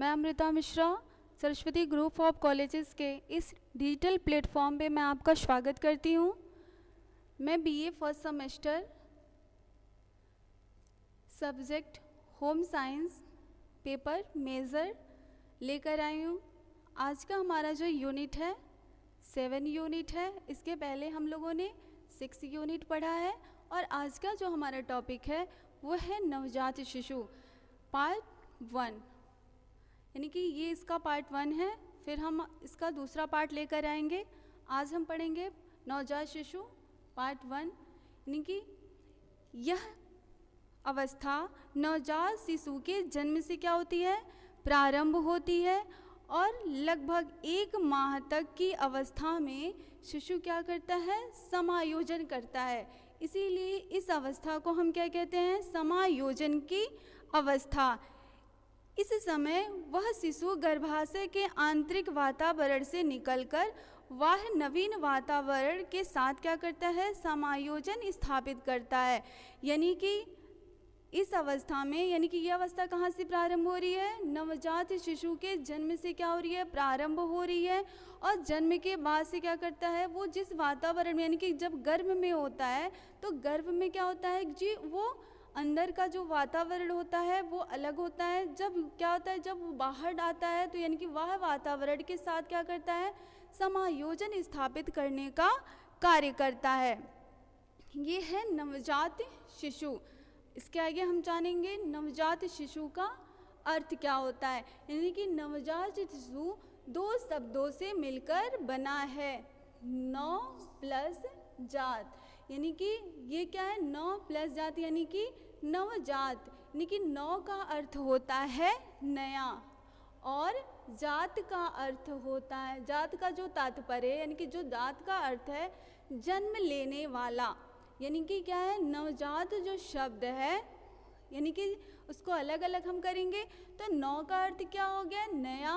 मैं Amrita Mishra Saraswati group of colleges के इस डिजिटल प्लेटफॉर्म पे मैं आपका स्वागत करती हूँ। मैं BA first semester subject home science paper major लेकर आई हूँ। आज का हमारा जो यूनिट है 7 यूनिट है। इसके पहले हम लोगों ने 6 यूनिट पढ़ा है और आज का जो हमारा टॉपिक है वो है नवजात शिशु पार्ट 1, यानी कि ये इसका पार्ट 1 है। फिर हम इसका दूसरा पार्ट लेकर आएंगे। आज हम पढ़ेंगे नवजात शिशु पार्ट 1, यानी कि यह अवस्था नवजात शिशु के जन्म से क्या होती है, प्रारंभ होती है और लगभग 1 माह तक की अवस्था में शिशु क्या करता है, समायोजन करता है। इसीलिए इस अवस्था को हम क्या कहते हैं, समायोजन की अवस्था। इस समय वह शिशु गर्भाशय के आंतरिक वातावरण से निकलकर वह नवीन वातावरण के साथ क्या करता है, समायोजन स्थापित करता है। यानी कि इस अवस्था में, यानी कि यह अवस्था कहाँ से प्रारंभ हो रही है, नवजात शिशु के जन्म से क्या हो रही है, प्रारंभ हो रही है। और जन्म के बाद से क्या करता है, वो जिस वातावरण में, यानी कि जब गर्भ में होता है तो गर्भ में क्या होता है जी, वो अंदर का जो वातावरण होता है वो अलग होता है। जब क्या होता है, जब वो बाहर आता है तो यानी कि वह वातावरण के साथ क्या करता है, समायोजन स्थापित करने का कार्य करता है। ये है नवजात शिशु। इसके आगे हम जानेंगे नवजात शिशु का अर्थ क्या होता है। यानी कि नवजात शिशु 2 शब्दों से मिलकर बना है, नव प्लस जात। यानी कि ये क्या है, नव प्लस जात यानी कि नवजात। यानी कि नव का अर्थ होता है नया और जात का अर्थ होता है, जात का जो तात्पर्य यानी कि जो जात का अर्थ है जन्म लेने वाला। यानी कि क्या है, नवजात जो शब्द है यानी कि उसको अलग अलग हम करेंगे तो नव का अर्थ क्या हो गया, नया,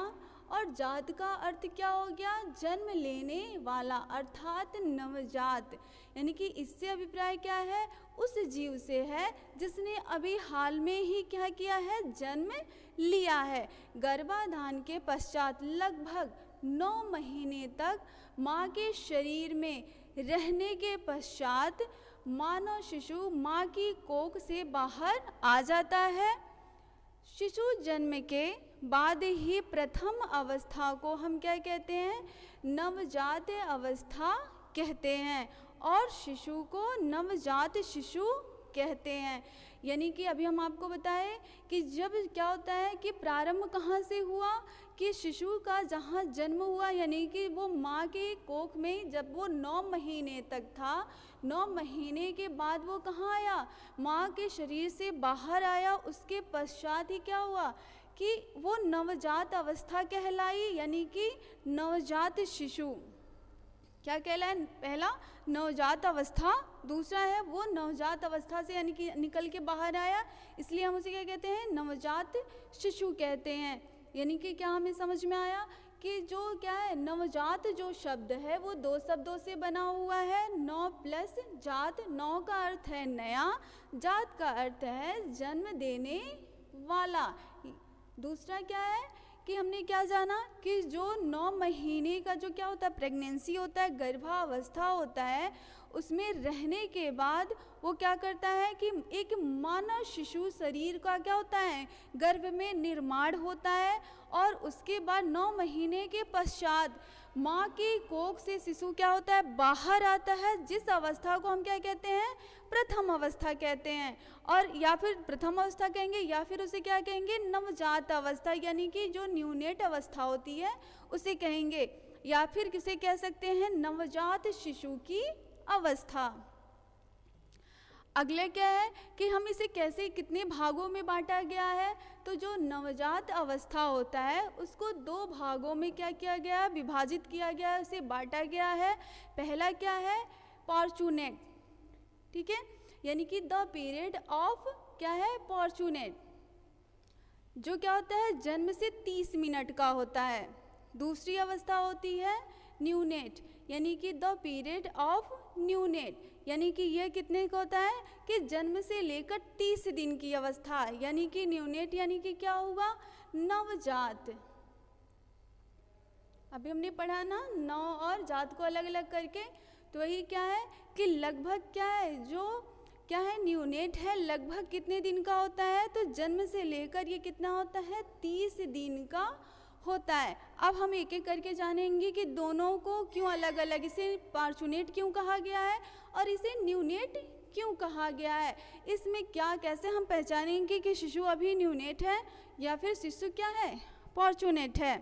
और जात का अर्थ क्या हो गया, जन्म लेने वाला अर्थात नवजात। यानी कि इससे अभिप्राय क्या है, उस जीव से है जिसने अभी हाल में ही क्या किया है, जन्म लिया है। गर्भाधान के पश्चात लगभग 9 महीने तक माँ के शरीर में रहने के पश्चात मानव शिशु माँ की कोख से बाहर आ जाता है। शिशु जन्म के बाद ही प्रथम अवस्था को हम क्या कहते हैं, नवजात अवस्था कहते हैं और शिशु को नवजात शिशु कहते हैं। यानी कि अभी हम आपको बताएं कि जब क्या होता है कि प्रारंभ कहाँ से हुआ, कि शिशु का जहाँ जन्म हुआ यानी कि वो माँ के कोख में जब वो 9 महीने तक था, 9 महीने के बाद वो कहाँ आया, माँ के शरीर से बाहर आया। उसके पश्चात ही क्या हुआ कि वो नवजात अवस्था कहलाई। यानी कि नवजात शिशु क्या कहलाए, पहला नवजात अवस्था, दूसरा है वो नवजात अवस्था से यानी कि निकल के बाहर आया, इसलिए हम उसे क्या कहते हैं, नवजात शिशु कहते हैं। यानी कि क्या हमें समझ में आया कि जो क्या है, नवजात जो शब्द है वो 2 शब्दों से बना हुआ है, नव प्लस जात। नव का अर्थ है नया, जात का अर्थ है जन्म देने वाला। दूसरा क्या है कि हमने क्या जाना कि जो 9 महीने का जो क्या होता है, प्रेगनेंसी होता है, गर्भावस्था होता है, उसमें रहने के बाद वो क्या करता है कि एक मानव शिशु शरीर का क्या होता है, गर्भ में निर्माण होता है और उसके बाद 9 महीने के पश्चात माँ की कोख से शिशु क्या होता है, बाहर आता है, जिस अवस्था को हम क्या कहते हैं, प्रथम अवस्था कहते हैं। और या फिर प्रथम अवस्था कहेंगे या फिर उसे क्या कहेंगे, नवजात अवस्था, यानी कि जो न्यूनेट अवस्था होती है उसे कहेंगे, या फिर किसे कह सकते हैं, नवजात शिशु की अवस्था। अगले क्या है कि हम इसे कैसे कितने भागों में बांटा गया है, तो जो नवजात अवस्था होता है उसको 2 भागों में क्या किया गया है, विभाजित किया गया है, उसे बांटा गया है। पहला क्या है, पॉर्चुनेट, ठीक है, यानी कि द पीरियड ऑफ क्या है, पॉर्चुनेट, जो क्या होता है, जन्म से 30 मिनट का होता है। दूसरी अवस्था होती है न्यूनेट, यानी कि द पीरियड ऑफ न्यूनेट, यानी कि यह कितने का होता है कि जन्म से लेकर 30 दिन की अवस्था, यानी कि न्यूनेट यानी कि क्या होगा, नवजात। अभी हमने पढ़ा ना नव और जात को अलग अलग करके, तो वही क्या है कि लगभग क्या है, जो क्या है न्यूनेट है, लगभग कितने दिन का होता है, तो जन्म से लेकर ये कितना होता है 30 दिन का होता है। अब हम एक एक करके जानेंगे कि दोनों को क्यों अलग अलग, इसे पार्चुनेट क्यों कहा गया है और इसे न्यूनेट क्यों कहा गया है। इसमें क्या कैसे हम पहचानेंगे कि शिशु अभी न्यूनेट है या फिर शिशु क्या है पार्चुनेट है।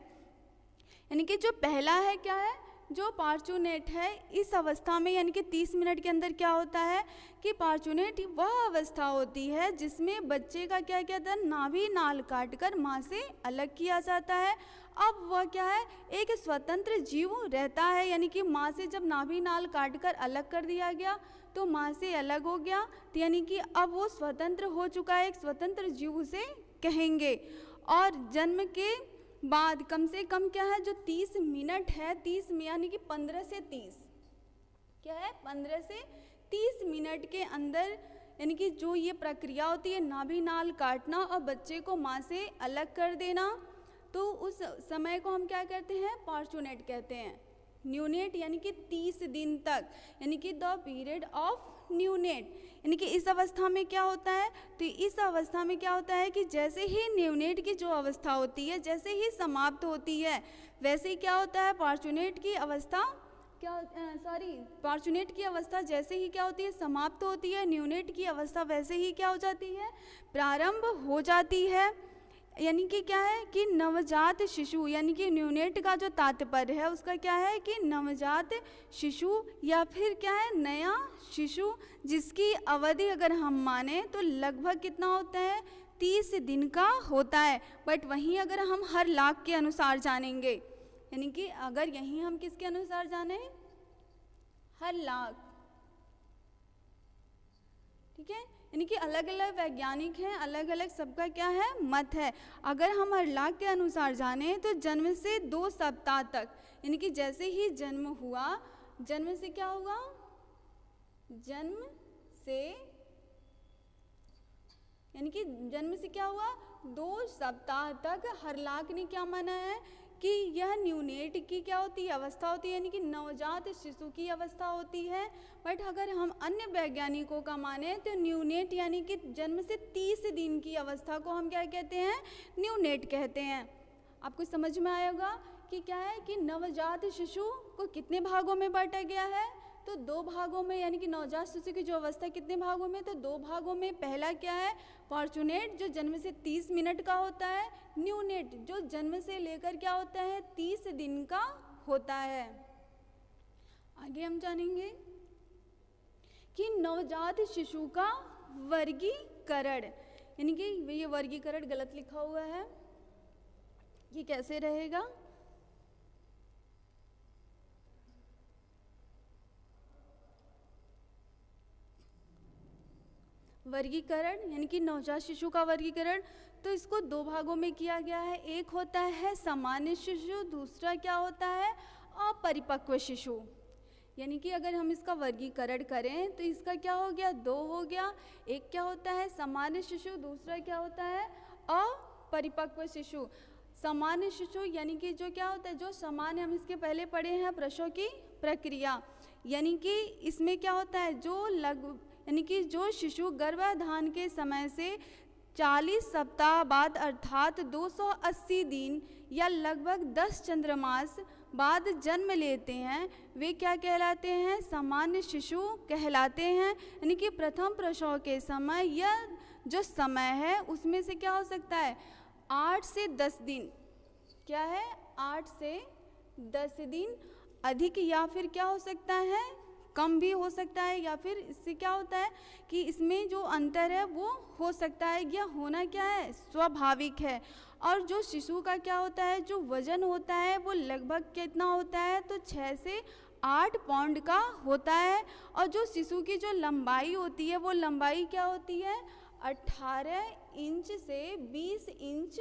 यानी कि जो पहला है क्या है, जो पार्चुनेट है, इस अवस्था में यानी कि 30 मिनट के अंदर क्या होता है कि पार्चुनेट वह अवस्था होती है जिसमें बच्चे का क्या कहता है नाभि नाल काटकर माँ से अलग किया जाता है। अब वह क्या है एक स्वतंत्र जीव रहता है, यानी कि माँ से जब नाभि नाल काटकर अलग कर दिया गया तो माँ से अलग हो गया, तो यानी कि अब वो स्वतंत्र हो चुका है, एक स्वतंत्र जीव उसे कहेंगे। और जन्म के बाद कम से कम क्या है जो 30 मिनट है, 30 यानी कि 15 से 30 क्या है 15 से 30 मिनट के अंदर यानी कि जो ये प्रक्रिया होती है नाभि नाल काटना और बच्चे को माँ से अलग कर देना, तो उस समय को हम क्या कहते हैं पार्चुनेट कहते हैं। न्यूनेट यानी कि 30 दिन तक, यानी कि द पीरियड ऑफ न्यूनेट, यानी कि इस अवस्था में क्या होता है, तो इस अवस्था में क्या होता है कि जैसे ही न्यूनेट की जो अवस्था होती है जैसे ही समाप्त होती है, वैसे ही क्या होता है पार्चुनेट की अवस्था पार्चुनेट की अवस्था जैसे ही क्या होती है समाप्त होती है, न्यूनेट की अवस्था वैसे ही क्या हो जाती है प्रारंभ हो जाती है। यानी कि क्या है कि नवजात शिशु, यानी कि न्यूनेट का जो तात्पर्य है उसका क्या है कि नवजात शिशु या फिर क्या है नया शिशु, जिसकी अवधि अगर हम माने तो लगभग कितना होता है 30 दिन का होता है। बट वहीं अगर हम हर लाख के अनुसार जानेंगे, यानी कि अगर यहीं हम किसके अनुसार जाने हर लाख, ठीक है, यानी कि अलग अलग वैज्ञानिक हैं, अलग अलग सबका क्या है मत है। अगर हम हर लाख के अनुसार जाने तो जन्म से 2 सप्ताह तक, यानी कि जैसे ही जन्म हुआ, जन्म से क्या होगा जन्म से यानी कि जन्म से क्या हुआ 2 सप्ताह तक हर लाख ने क्या माना है कि यह न्यूनेट की क्या होती है अवस्था होती है, यानी कि नवजात शिशु की अवस्था होती है। बट अगर हम अन्य वैज्ञानिकों का माने तो न्यूनेट यानी कि जन्म से 30 दिन की अवस्था को हम क्या कहते हैं न्यूनेट कहते हैं। आपको समझ में आएगा कि क्या है कि नवजात शिशु को कितने भागों में बांटा गया है, तो 2 भागों में, यानी कि नवजात शिशु की जो अवस्था कितने भागों में, तो 2 भागों में। पहला क्या है फॉर्चुनेट जो जन्म से 30 मिनट का होता है, न्यूनेट जो जन्म से लेकर क्या होता है 30 दिन का होता है। आगे हम जानेंगे कि नवजात शिशु का वर्गीकरण, यानी कि ये वर्गीकरण गलत लिखा हुआ है, ये कैसे रहेगा वर्गीकरण, यानी कि नवजात शिशु का वर्गीकरण, तो इसको 2 भागों में किया गया है। एक होता है सामान्य शिशु, दूसरा क्या होता है अपरिपक्व शिशु। यानी कि अगर हम इसका वर्गीकरण करें तो इसका क्या हो गया 2 हो गया। एक क्या होता है सामान्य शिशु, दूसरा क्या होता है अपरिपक्व शिशु। सामान्य शिशु यानी कि जो क्या होता है जो सामान्य, हम इसके पहले पढ़े हैं प्रसव की प्रक्रिया, यानी कि इसमें क्या होता है यानी कि जो शिशु गर्भाधान के समय से 40 सप्ताह बाद अर्थात 280 दिन या लगभग 10 चंद्रमास बाद जन्म लेते हैं, वे क्या कहलाते हैं सामान्य शिशु कहलाते हैं। यानी कि प्रथम प्रसव के समय यह जो समय है उसमें से क्या हो सकता है 8 से 10 दिन, क्या है 8 से 10 दिन अधिक, या फिर क्या हो सकता है कम भी हो सकता है, या फिर इससे क्या होता है कि इसमें जो अंतर है वो हो सकता है, यह होना क्या है स्वाभाविक है। और जो शिशु का क्या होता है जो वजन होता है वो लगभग कितना होता है तो 6 से 8 पाउंड का होता है। और जो शिशु की जो लंबाई होती है वो लंबाई क्या होती है 18 इंच से 20 इंच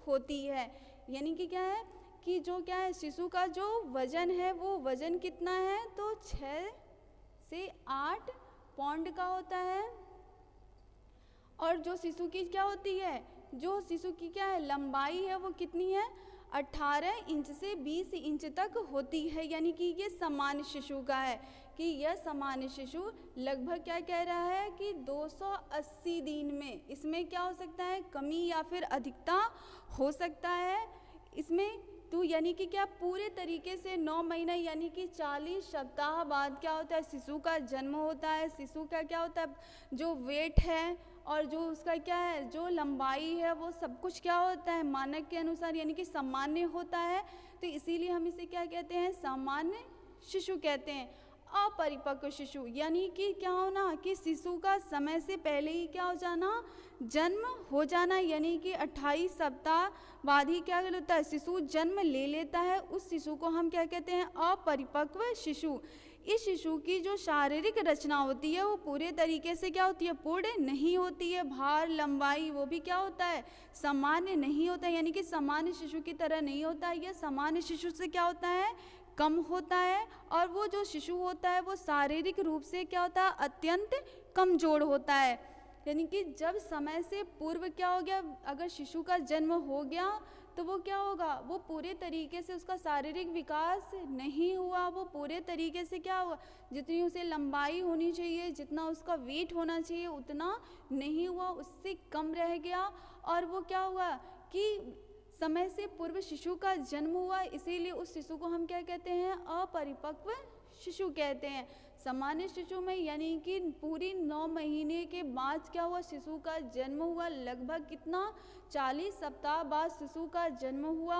होती है। यानी कि क्या है कि जो क्या है शिशु का जो वजन है वो वजन कितना है तो 6 से 8 पाउंड का होता है। और जो शिशु की क्या होती है जो शिशु की क्या है लंबाई है वो कितनी है, 18 इंच से 20 इंच तक होती है। यानी कि ये सामान्य शिशु का है कि यह सामान्य शिशु लगभग क्या कह रहा है कि 280 दिन में इसमें क्या हो सकता है, कमी या फिर अधिकता हो सकता है इसमें। तो यानी कि क्या पूरे तरीके से 9 महीना यानी कि 40 सप्ताह बाद क्या होता है, शिशु का जन्म होता है। शिशु का क्या होता है, जो वेट है और जो उसका क्या है, जो लंबाई है, वो सब कुछ क्या होता है मानक के अनुसार यानी कि सामान्य होता है। तो इसीलिए हम इसे क्या कहते हैं, सामान्य शिशु कहते हैं। अपरिपक्व शिशु यानी कि क्या होना कि शिशु का समय से पहले ही क्या हो जाना, जन्म हो जाना। यानी कि 28 सप्ताह बाद ही क्या होता है, शिशु जन्म ले लेता है। उस शिशु को हम क्या कहते हैं, अपरिपक्व शिशु। इस शिशु की जो शारीरिक रचना होती है वो पूरे तरीके से क्या होती है, पूर्ण नहीं होती है। भार, लंबाई वो भी क्या होता है, सामान्य नहीं होता है। यानी कि सामान्य शिशु की तरह नहीं होता है, यह सामान्य शिशु से क्या होता है, कम होता है। और वो जो शिशु होता है वो शारीरिक रूप से क्या होता है, अत्यंत कमजोर होता है। यानी कि जब समय से पूर्व क्या हो गया, अगर शिशु का जन्म हो गया तो वो क्या होगा, वो पूरे तरीके से उसका शारीरिक विकास नहीं हुआ। वो पूरे तरीके से क्या हुआ, जितनी उसे लंबाई होनी चाहिए, जितना उसका वेट होना चाहिए उतना नहीं हुआ, उससे कम रह गया। और वो क्या हुआ कि समय से पूर्व शिशु का जन्म हुआ, इसीलिए उस शिशु को हम क्या कहते हैं, अपरिपक्व शिशु कहते हैं। सामान्य शिशु में यानी कि पूरी 9 महीने के बाद क्या हुआ, शिशु का जन्म हुआ। लगभग कितना, 40 सप्ताह बाद शिशु का जन्म हुआ,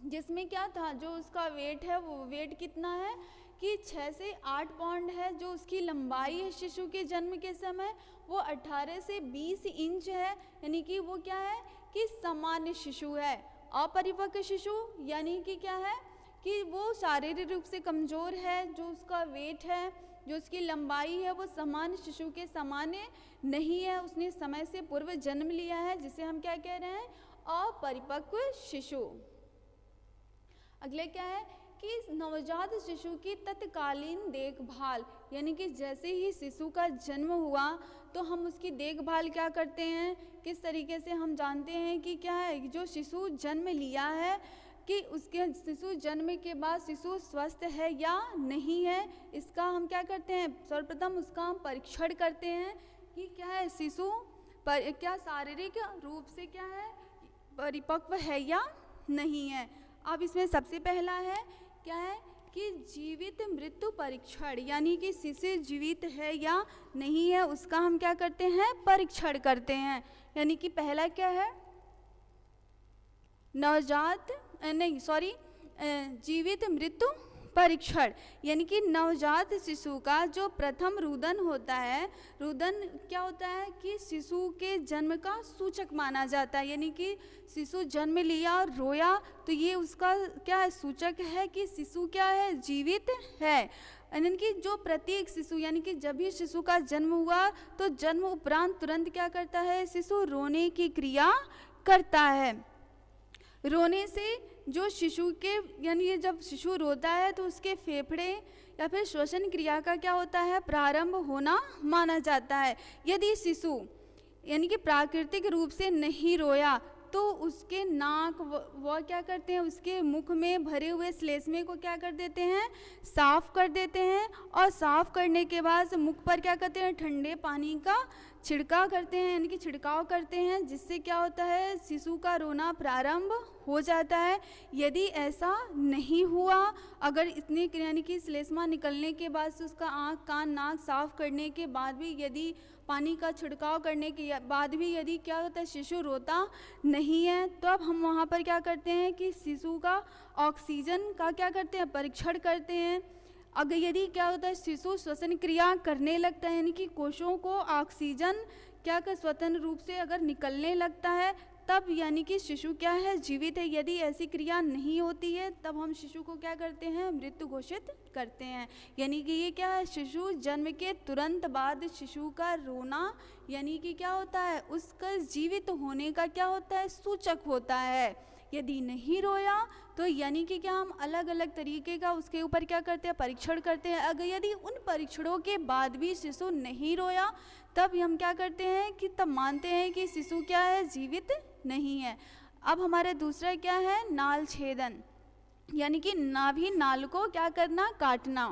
जिसमें क्या था, जो उसका वेट है वो वेट कितना है कि 6 से 8 पाउंड है। जो उसकी लंबाई है शिशु के जन्म के समय वो 18 से 20 इंच है। यानी कि वो क्या है कि सामान्य शिशु है। अपरिपक्व शिशु यानी कि क्या है कि वो शारीरिक रूप से कमज़ोर है, जो उसका वेट है, जो उसकी लंबाई है वो सामान्य शिशु के सामान्य नहीं है, उसने समय से पूर्व जन्म लिया है, जिसे हम क्या कह रहे हैं, अपरिपक्व शिशु। अगले क्या है कि नवजात शिशु की तत्कालीन देखभाल। यानी कि जैसे ही शिशु का जन्म हुआ तो हम उसकी देखभाल क्या करते हैं, किस तरीके से हम जानते हैं कि क्या है, जो शिशु जन्म लिया है कि उसके शिशु जन्म के बाद शिशु स्वस्थ है या नहीं है, इसका हम क्या करते हैं, सर्वप्रथम उसका हम परीक्षण करते हैं कि क्या है, शिशु पर क्या शारीरिक रूप से क्या है, परिपक्व है या नहीं है। अब इसमें सबसे पहला है क्या है कि जीवित मृत्यु परीक्षण। यानी कि शिशु जीवित है या नहीं है उसका हम क्या करते हैं, परीक्षण करते हैं। यानी कि पहला क्या है, जीवित मृत्यु परीक्षण। यानी कि नवजात शिशु का जो प्रथम रुदन होता है, रुदन क्या होता है कि शिशु के जन्म का सूचक माना जाता है। यानी कि शिशु जन्म लिया और रोया तो ये उसका क्या है, सूचक है कि शिशु क्या है, जीवित है। यानी कि जो प्रत्येक शिशु यानी कि जब भी शिशु का जन्म हुआ तो जन्म उपरांत तुरंत क्या करता है, शिशु रोने की क्रिया करता है। रोने से जो शिशु के यानी ये जब शिशु रोता है तो उसके फेफड़े या फिर श्वसन क्रिया का क्या होता है, प्रारंभ होना माना जाता है। यदि शिशु यानी कि प्राकृतिक रूप से नहीं रोया तो उसके नाक वो क्या करते हैं, उसके मुख में भरे हुए श्लेष्मे को क्या कर देते हैं, साफ कर देते हैं। और साफ करने के बाद मुख पर क्या करते हैं, ठंडे पानी का छिड़काव करते हैं, यानी कि छिड़काव करते हैं, जिससे क्या होता है, शिशु का रोना प्रारंभ हो जाता है। यदि ऐसा नहीं हुआ, अगर इतनी यानी कि श्लेष्मा निकलने के बाद से उसका आँख, कान, नाक साफ करने के बाद भी यदि पानी का छिड़काव करने के बाद भी यदि क्या होता है, शिशु रोता नहीं है, तो अब हम वहाँ पर क्या करते हैं कि शिशु का ऑक्सीजन का क्या करते हैं, परीक्षण करते हैं। अगर यदि क्या होता है, शिशु श्वसन क्रिया करने लगता है, यानी कि कोशों को ऑक्सीजन क्या कर स्वतंत्र रूप से अगर निकलने लगता है, तब यानी कि शिशु क्या है, जीवित है। यदि ऐसी क्रिया नहीं होती है तब हम शिशु को क्या करते हैं, मृत्यु घोषित करते हैं। यानी कि ये क्या है, शिशु जन्म के तुरंत बाद शिशु का रोना यानी कि क्या होता है, उसका जीवित होने का क्या होता है, सूचक होता है। यदि नहीं रोया तो यानी कि क्या हम अलग अलग तरीके का उसके ऊपर क्या करते हैं, परीक्षण करते हैं। अगर यदि उन परीक्षणों के बाद भी शिशु नहीं रोया तब हम क्या करते हैं कि तब मानते हैं कि शिशु क्या है, जीवित नहीं है। अब हमारा दूसरा क्या है, नाल छेदन, यानी कि नाभि नाल को क्या करना, काटना।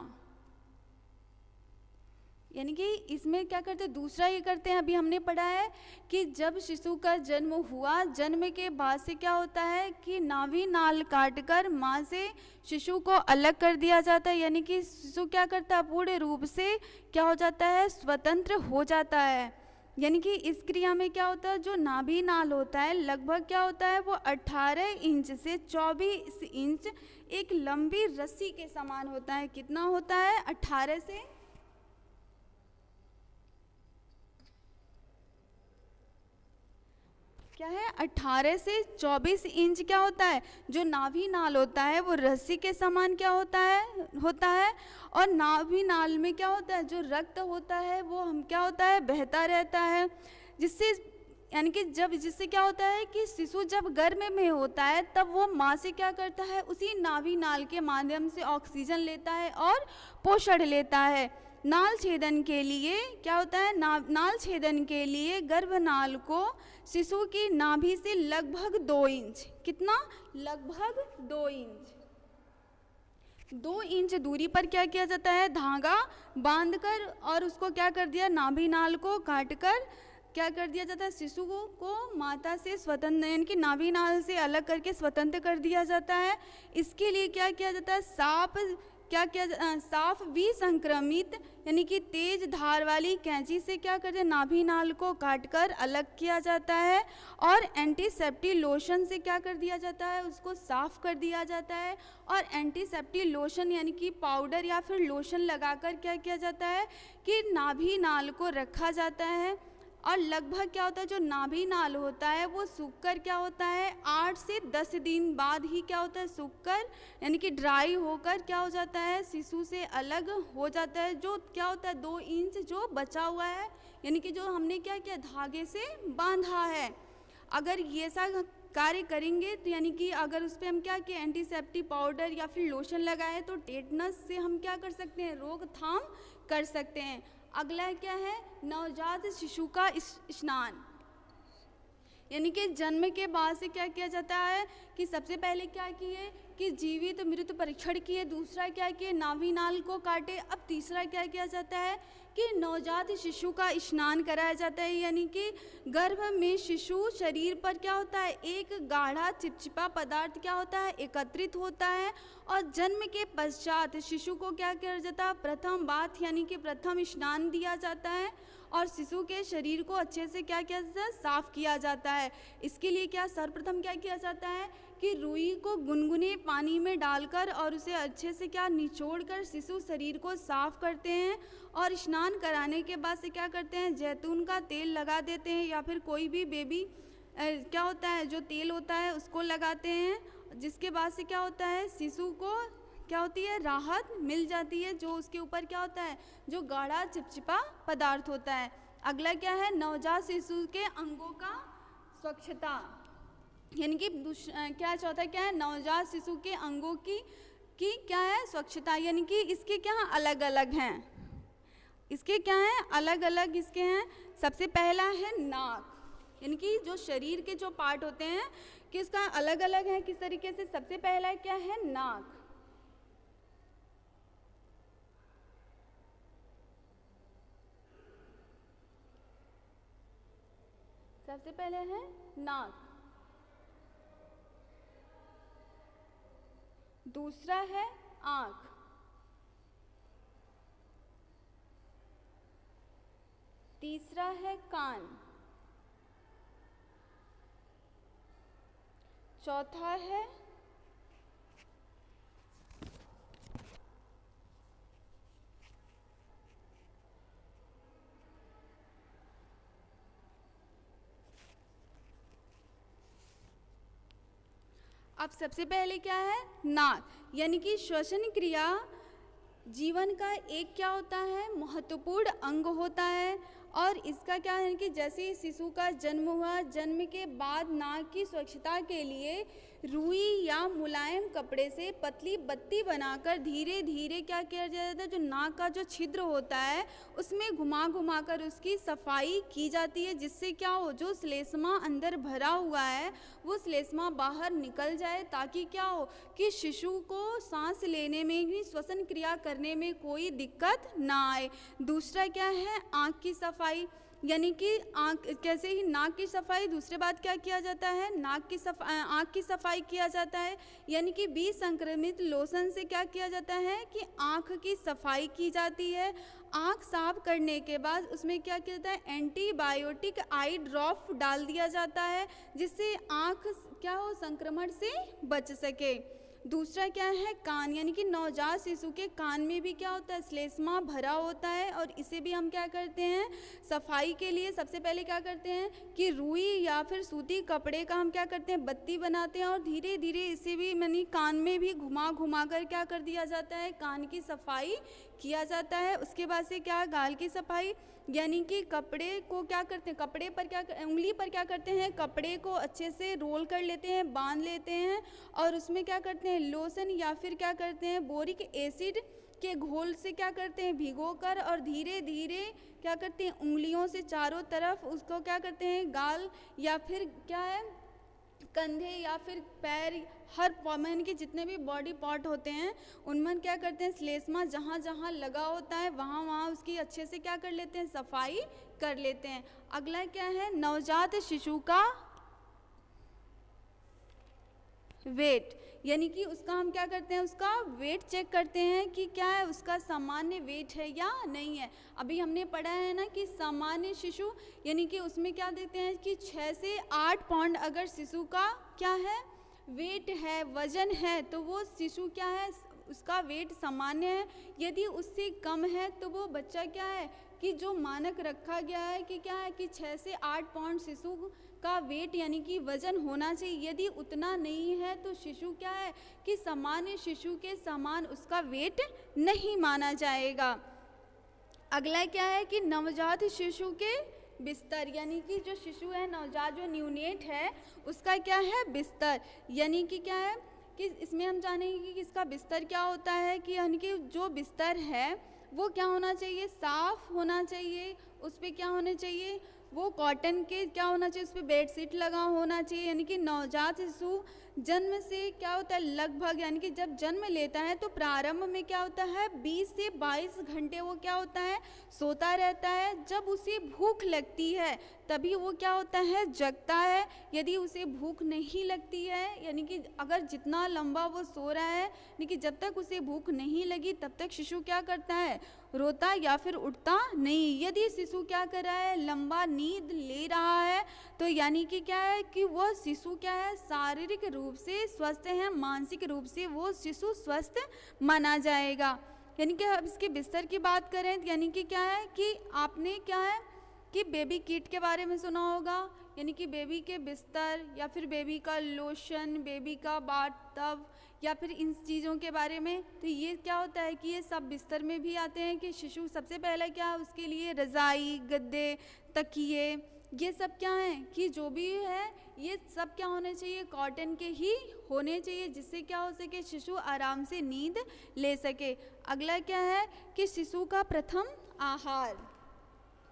यानी कि इसमें क्या करते हैं, दूसरा ये करते हैं, अभी हमने पढ़ा है कि जब शिशु का जन्म हुआ, जन्म के बाद से क्या होता है कि नाभि नाल काटकर माँ से शिशु को अलग कर दिया जाता है। यानी कि शिशु क्या करता है, पूर्ण रूप से क्या हो जाता है, स्वतंत्र हो जाता है। यानी कि इस क्रिया में क्या होता है, जो नाभि नाल होता है लगभग क्या होता है, वो 18 इंच से 24 इंच एक लंबी रस्सी के समान होता है। कितना होता है, 18 से क्या है, 18 से 24 इंच क्या होता है, जो नाभि नाल होता है वो रस्सी के समान क्या होता है। और नाभि नाल में क्या होता है, जो रक्त होता है वो हम क्या होता है, बहता रहता है, जिससे यानी कि जिससे क्या होता है कि शिशु जब गर्भ में होता है तब वो माँ से क्या करता है, उसी नाभि नाल के माध्यम से ऑक्सीजन लेता है और पोषण लेता है। नाल छेदन के लिए क्या होता है, नाल छेदन के लिए गर्भनाल को शिशु की नाभि से लगभग 2 इंच, कितना, लगभग 2 इंच, 2 इंच दूरी पर क्या किया जाता है, धागा बांधकर और उसको क्या कर दिया, नाभि नाल को काटकर क्या कर दिया जाता है, शिशु को माता से स्वतंत्र यानी कि नाभि नाल से अलग करके स्वतंत्र कर दिया जाता है। इसके लिए क्या किया जाता है, साफ विसंक्रमित यानी कि तेज धार वाली कैंची से क्या करते हैं, नाभि नाल को काटकर अलग किया जाता है और एंटीसेप्टिक लोशन से क्या कर दिया जाता है, उसको साफ कर दिया जाता है। और एंटीसेप्टिक लोशन यानी कि पाउडर या फिर लोशन लगाकर क्या किया जाता है कि नाभि नाल को रखा जाता है। और लगभग क्या होता है, जो नाभि नाल होता है वो सूखकर क्या होता है, 8 से 10 दिन बाद ही क्या होता है, सूखकर यानी कि ड्राई होकर क्या हो जाता है, शिशु से अलग हो जाता है। जो क्या होता है, 2 इंच जो बचा हुआ है यानी कि जो हमने क्या किया, धागे से बांधा है, अगर ये ऐसा कार्य करेंगे तो यानी कि अगर उस पर हम क्या किए, एंटीसेप्टिक पाउडर या फिर लोशन लगाए तो टेटनस से हम क्या कर सकते हैं, रोकथाम कर सकते हैं। अगला क्या है, नवजात शिशु का स्नान, यानी कि जन्म के बाद से क्या किया जाता है कि सबसे पहले क्या किए कि जीवित मृत परीक्षण किए, दूसरा क्या किए, नाभि नाल को काटे। अब तीसरा क्या किया जाता है कि नवजात शिशु का स्नान कराया जाता है। यानी कि गर्भ में शिशु शरीर पर क्या होता है, एक गाढ़ा चिपचिपा पदार्थ क्या होता है, एकत्रित होता है और जन्म के पश्चात शिशु को क्या किया जाता है, प्रथम बाथ यानी कि प्रथम स्नान दिया जाता है और शिशु के शरीर को अच्छे से क्या किया जाता है, साफ किया जाता है। इसके लिए क्या सर्वप्रथम क्या किया जाता है कि रुई को गुनगुने पानी में डालकर और उसे अच्छे से क्या निचोड़कर शिशु शरीर को साफ करते हैं और स्नान कराने के बाद से क्या करते हैं, जैतून का तेल लगा देते हैं या फिर कोई भी बेबी क्या होता है जो तेल होता है उसको लगाते हैं, जिसके बाद से क्या होता है, शिशु को क्या होती है, राहत मिल जाती है, जो उसके ऊपर क्या होता है, जो गाढ़ा चिपचिपा पदार्थ होता है। अगला क्या है, नवजात शिशु के अंगों का स्वच्छता, यानी कि क्या चौथा क्या है, नवजात शिशु के अंगों की क्या है, स्वच्छता, यानी कि इसके क्या अलग अलग हैं, इसके क्या हैं, अलग अलग इसके हैं। सबसे पहला है नाक, यानी कि जो शरीर के जो पार्ट होते हैं कि इसका अलग अलग है किस तरीके से। सबसे पहला क्या है, नाक, सबसे पहले है नाक, दूसरा है आँख, तीसरा है कान, चौथा है अब सबसे पहले क्या है, नाक, यानी कि श्वसन क्रिया जीवन का एक क्या होता है, महत्वपूर्ण अंग होता है। और इसका क्या है कि जैसे ही शिशु का जन्म हुआ, जन्म के बाद नाक की स्वच्छता के लिए रुई या मुलायम कपड़े से पतली बत्ती बनाकर धीरे धीरे क्या किया जाता है, जो नाक का जो छिद्र होता है उसमें घुमा घुमा कर उसकी सफाई की जाती है, जिससे क्या हो, जो श्लेष्मा अंदर भरा हुआ है वो श्लेष्मा बाहर निकल जाए, ताकि क्या हो कि शिशु को सांस लेने में भी, श्वसन क्रिया करने में कोई दिक्कत ना आए। दूसरा क्या है, आँख की सफाई, यानी कि आँख, कैसे ही नाक की सफाई, दूसरे बात क्या किया जाता है, आँख की सफाई किया जाता है, यानी कि विसंक्रमित लोशन से क्या किया जाता है कि आँख की सफाई की जाती है। आँख साफ करने के बाद उसमें क्या किया जाता है, एंटीबायोटिक आई ड्रॉप डाल दिया जाता है, जिससे आँख क्या हो, संक्रमण से बच सके। दूसरा क्या है, कान, यानी कि नवजात शिशु के कान में भी क्या होता है, श्लेष्मा भरा होता है, और इसे भी हम क्या करते हैं, सफाई के लिए सबसे पहले क्या करते हैं कि रुई या फिर सूती कपड़े का हम क्या करते हैं, बत्ती बनाते हैं, और धीरे धीरे इसे भी यानी कान में भी घुमा घुमा कर क्या कर दिया जाता है, कान की सफाई किया जाता है। उसके बाद से क्या, गाल की सफाई, यानी कि कपड़े को क्या करते हैं, कपड़े पर क्या, उंगली पर क्या करते हैं, कपड़े को अच्छे से रोल कर लेते हैं, बांध लेते हैं, और उसमें क्या करते हैं, लोशन या फिर क्या करते हैं, बोरिक एसिड के घोल से क्या करते हैं, भिगोकर, और धीरे धीरे क्या करते हैं, उंगलियों से चारों तरफ उसको क्या करते हैं, गाल या फिर क्या है, कंधे या फिर पैर, हर मैन के जितने भी बॉडी पार्ट होते हैं उनमें क्या करते हैं, श्लेष्मा जहाँ जहाँ लगा होता है वहाँ वहाँ उसकी अच्छे से क्या कर लेते हैं, सफाई कर लेते हैं। अगला क्या है, नवजात शिशु का वेट, यानी कि उसका हम क्या करते हैं, उसका वेट चेक करते हैं कि क्या है, उसका सामान्य वेट है या नहीं है। अभी हमने पढ़ा है ना कि सामान्य शिशु, यानी कि उसमें क्या देखते हैं कि 6 से 8 पाउंड अगर शिशु का क्या है, वेट है, वजन है, तो वो शिशु क्या है, उसका वेट सामान्य है। यदि उससे कम है तो वो बच्चा क्या है कि जो मानक रखा गया है कि क्या है कि 6 से 8 पाउंड शिशु का वेट यानी कि वजन होना चाहिए। यदि उतना नहीं है तो शिशु क्या है कि सामान्य शिशु के समान उसका वेट नहीं माना जाएगा। अगला क्या है कि नवजात शिशु के बिस्तर, यानी कि जो शिशु है नवजात जो न्यूनेट है उसका क्या है बिस्तर, यानी कि क्या है कि इसमें हम जानेंगे कि इसका बिस्तर क्या होता है कि यानी कि जो बिस्तर है वो क्या होना चाहिए, साफ होना चाहिए, उस पर क्या होना चाहिए, वो कॉटन के क्या होना चाहिए, उस पर बेडशीट लगा होना चाहिए। यानी कि नवजात शिशु जन्म से क्या होता है लगभग, यानी कि जब जन्म लेता है तो प्रारंभ में क्या होता है 20 से 22 घंटे वो क्या होता है सोता रहता है। जब उसे भूख लगती है तभी वो क्या होता है जगता है। यदि उसे भूख नहीं लगती है, यानी कि अगर जितना लंबा वो सो रहा है, यानी कि जब तक उसे भूख नहीं लगी तब तक शिशु क्या करता है, रोता या फिर उठता नहीं। यदि शिशु क्या कर रहा है, लंबा नींद ले रहा है, तो यानी कि क्या है कि वह शिशु क्या है शारीरिक रूप से स्वस्थ है, मानसिक रूप से वो शिशु स्वस्थ माना जाएगा। यानी कि अब इसके बिस्तर की बात करें तो यानी कि क्या है कि आपने क्या है कि बेबी किट के बारे में सुना होगा, यानी कि बेबी के बिस्तर या फिर बेबी का लोशन, बेबी का बाथ टब या फिर इन चीज़ों के बारे में। तो ये क्या होता है कि ये सब बिस्तर में भी आते हैं कि शिशु सबसे पहले क्या उसके लिए रज़ाई, गद्दे, तकिए, ये सब क्या हैं कि जो भी है ये सब क्या होने चाहिए, कॉटन के ही होने चाहिए, जिससे क्या हो सके शिशु आराम से नींद ले सके। अगला क्या है कि शिशु का प्रथम आहार,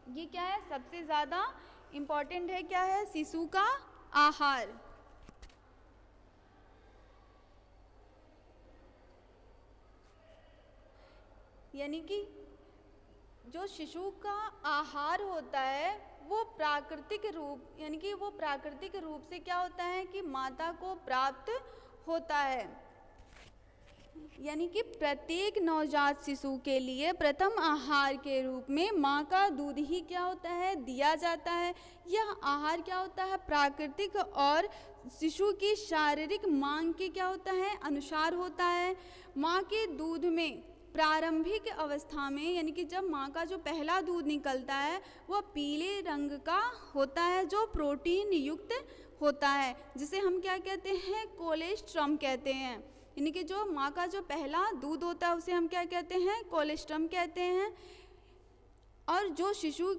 ये क्या है सबसे ज़्यादा इम्पॉर्टेंट है, क्या है शिशु का आहार। यानी कि जो शिशु का आहार होता है वो प्राकृतिक रूप, यानी कि वो प्राकृतिक रूप से क्या होता है कि माता को प्राप्त होता है। यानी कि प्रत्येक नवजात शिशु के लिए प्रथम आहार के रूप में माँ का दूध ही क्या होता है दिया जाता है। यह आहार क्या होता है प्राकृतिक और शिशु की शारीरिक मांग के क्या होता है अनुसार होता है। माँ के दूध में प्रारंभिक अवस्था में, यानी कि जब माँ का जो पहला दूध निकलता है वह पीले रंग का होता है, जो प्रोटीन युक्त होता है, जिसे हम क्या कहते हैं कोलेस्ट्रम कहते हैं। यानी कि जो माँ का जो पहला दूध होता है उसे हम क्या कहते हैं कोलेस्ट्रम कहते हैं। और जो शिशु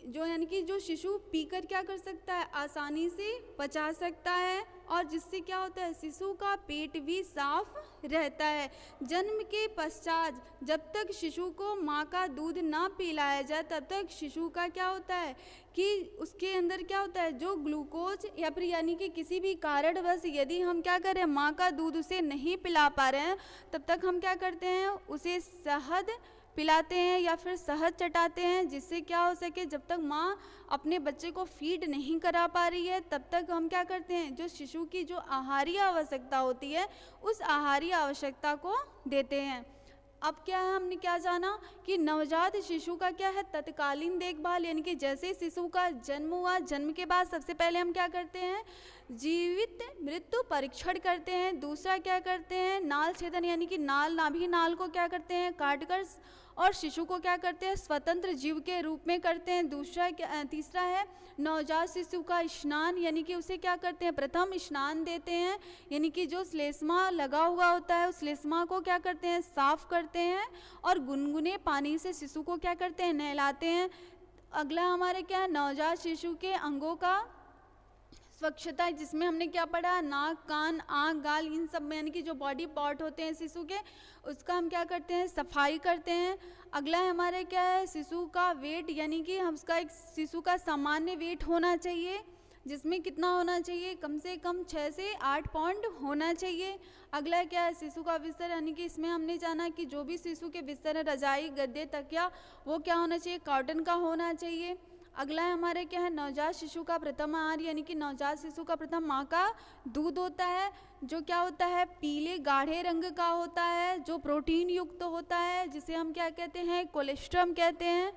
जो यानी कि जो शिशु पीकर क्या कर सकता है, आसानी से पचा सकता है, और जिससे क्या होता है, शिशु का पेट भी साफ रहता है। जन्म के पश्चात जब तक शिशु को माँ का दूध ना पिलाया जाए तब तक शिशु का क्या होता है कि उसके अंदर क्या होता है, जो ग्लूकोज या फिर यानी कि किसी भी कारणवश यदि हम क्या करें, माँ का दूध उसे नहीं पिला पा रहे हैं, तब तक हम क्या करते हैं, उसे शहद पिलाते हैं या फिर शहद चटाते हैं, जिससे क्या हो सके, जब तक माँ अपने बच्चे को फीड नहीं करा पा रही है तब तक हम क्या करते हैं, जो शिशु की जो आहारीय आवश्यकता होती है उस आहारीय आवश्यकता को देते हैं। अब क्या है, हमने क्या जाना कि नवजात शिशु का क्या है, तत्कालीन देखभाल, यानी कि जैसे शिशु का जन्म हुआ, जन्म के बाद सबसे पहले हम क्या करते हैं, जीवित मृत्यु परीक्षण करते हैं। दूसरा क्या करते हैं, नाल छेदन, यानी कि नाल नाभि नाल को क्या करते हैं, काटकर, और शिशु को क्या करते हैं, स्वतंत्र जीव के रूप में करते हैं। तीसरा है नवजात शिशु का स्नान, यानी कि उसे क्या करते हैं, प्रथम स्नान देते हैं, यानी कि जो श्लेष्मा लगा हुआ होता है उस श्लेष्मा को क्या करते हैं, साफ करते हैं, और गुनगुने पानी से शिशु को क्या करते हैं, नहलाते हैं। अगला हमारे क्या है, नवजात शिशु के अंगों का स्वच्छता, जिसमें हमने क्या पढ़ा, नाक, कान, आँख, गाल, इन सब में यानी कि जो बॉडी पार्ट होते हैं शिशु के, उसका हम क्या करते हैं, सफाई करते हैं। अगला है हमारे क्या है, शिशु का वेट, यानी कि हम उसका एक शिशु का सामान्य वेट होना चाहिए, जिसमें कितना होना चाहिए, कम से कम 6 से 8 पाउंड होना चाहिए। अगला क्या है, शिशु का बिस्तर, यानी कि इसमें हमने जाना कि जो भी शिशु के बिस्तर है, रजाई, गद्दे, तकिया, वो क्या होना चाहिए, कॉटन का होना चाहिए। अगला है हमारे क्या है, नवजात शिशु का प्रथम आहार, यानी कि नवजात शिशु का प्रथम माँ का दूध होता है, जो क्या होता है, पीले गाढ़े रंग का होता है, जो प्रोटीन युक्त होता है, जिसे हम क्या कहते हैं, कोलेस्ट्रम कहते हैं,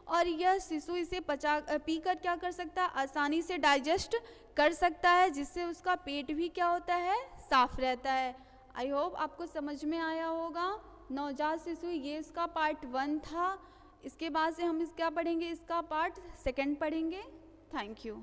और यह शिशु इसे पीकर क्या कर सकता है, आसानी से डाइजेस्ट कर सकता है, जिससे उसका पेट भी क्या होता है, साफ रहता है। आई होप आपको समझ में आया होगा। नवजात शिशु ये इसका पार्ट 1 था। इसके बाद से हम इसका पढ़ेंगे, इसका पार्ट 2 पढ़ेंगे। Thank you.